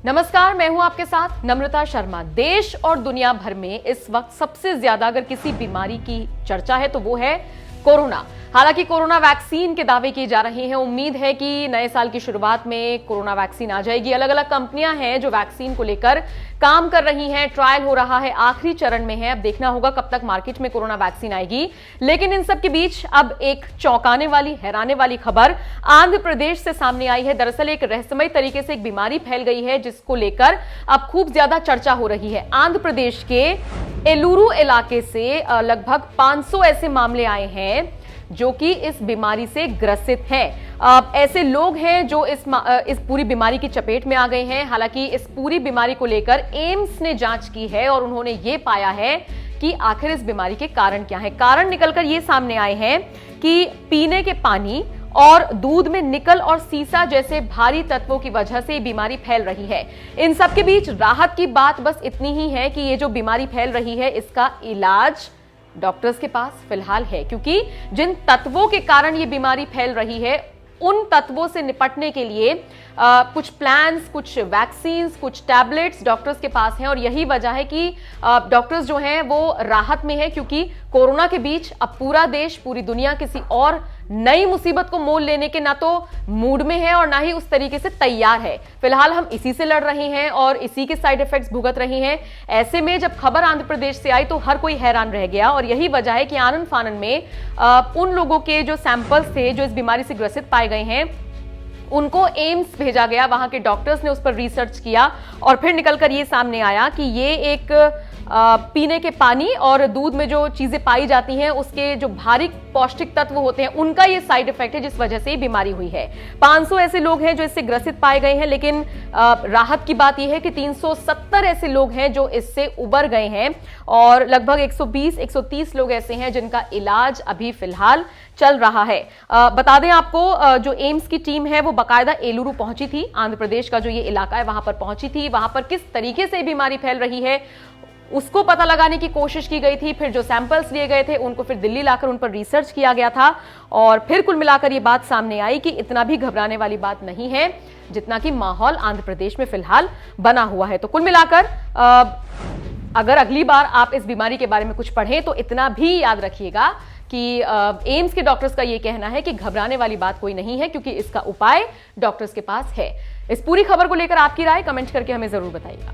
नमस्कार, मैं हूं आपके साथ नम्रता शर्मा। देश और दुनिया भर में इस वक्त सबसे ज्यादा अगर किसी बीमारी की चर्चा है तो वो है कोरोना। हालांकि कोरोना वैक्सीन के दावे किए जा रहे हैं। उम्मीद है कि नए साल की शुरुआत में कोरोना वैक्सीन आ जाएगी। अलग अलग कंपनियां हैं जो वैक्सीन को लेकर काम कर रही हैं। ट्रायल हो रहा है, आखिरी चरण में है। अब देखना होगा कब तक मार्केट में कोरोना वैक्सीन आएगी। लेकिन इन सब के बीच अब एक चौंकाने वाली, हैराने वाली खबर आंध्र प्रदेश से सामने आई है। दरअसल एक रहस्यमय तरीके से एक बीमारी फैल गई है जिसको लेकर अब खूब ज्यादा चर्चा हो रही है। आंध्र प्रदेश के एलुरु इलाके से लगभग 500 ऐसे मामले आए हैं जो कि इस बीमारी से ग्रसित हैं। ऐसे लोग हैं जो इस पूरी बीमारी की चपेट में आ गए हैं। हालांकि इस पूरी बीमारी को लेकर एम्स ने जांच की है और उन्होंने ये पाया है कि आखिर इस बीमारी के कारण क्या है। कारण निकलकर ये सामने आए हैं कि पीने के पानी और दूध में निकल और सीसा जैसे भारी तत्वों की वजह से ये बीमारी फैल रही है। इन सब के बीच राहत की बात बस इतनी ही है कि ये जो बीमारी फैल रही है इसका इलाज डॉक्टर्स के पास फिलहाल है, क्योंकि जिन तत्वों के कारण ये बीमारी फैल रही है उन तत्वों से निपटने के लिए कुछ प्लान्स, कुछ वैक्सीन्स, कुछ टैबलेट्स डॉक्टर्स के पास हैं। और यही वजह है कि डॉक्टर्स जो हैं वो राहत में है, क्योंकि कोरोना के बीच अब पूरा देश, पूरी दुनिया किसी और नई मुसीबत को मोल लेने के ना तो मूड में है और ना ही उस तरीके से तैयार है। फिलहाल हम इसी से लड़ रहे हैं और इसी के साइड इफेक्ट्स भुगत रहे हैं। ऐसे में जब खबर आंध्र प्रदेश से आई तो हर कोई हैरान रह गया और यही वजह है कि आनन फानन में उन लोगों के जो सैंपल्स थे जो इस बीमारी से ग्रसित पाए गए हैं उनको एम्स भेजा गया। वहां के डॉक्टर्स ने उस पर रिसर्च किया और फिर निकलकर ये सामने आया कि ये एक पीने के पानी और दूध में जो चीजें पाई जाती हैं उसके जो भारी पौष्टिक तत्व होते हैं उनका ये साइड इफेक्ट है जिस वजह से ये बीमारी हुई है। 500 ऐसे लोग हैं जो इससे ग्रसित पाए गए हैं, लेकिन राहत की बात यह है कि 370 ऐसे लोग हैं जो इससे उबर गए हैं और लगभग 120-130 लोग ऐसे हैं जिनका इलाज अभी फिलहाल चल रहा है। बता दें आपको, जो एम्स की टीम है वो बाकायदा एलुरु पहुंची थी। आंध्र प्रदेश का जो ये इलाका है वहां पर पहुंची थी। वहां पर किस तरीके से बीमारी फैल रही है उसको पता लगाने की कोशिश की गई थी। फिर जो सैंपल्स लिए गए थे उनको फिर दिल्ली लाकर उन पर रिसर्च किया गया था और फिर कुल मिलाकर ये बात सामने आई कि इतना भी घबराने वाली बात नहीं है जितना कि माहौल आंध्र प्रदेश में फिलहाल बना हुआ है। तो कुल मिलाकर अगर अगली बार आप इस बीमारी के बारे में कुछ पढ़ें तो इतना भी याद रखिएगा कि एम्स के डॉक्टर्स का यह कहना है कि घबराने वाली बात कोई नहीं है, क्योंकि इसका उपाय डॉक्टर्स के पास है। इस पूरी खबर को लेकर आपकी राय कमेंट करके हमें जरूर बताइएगा।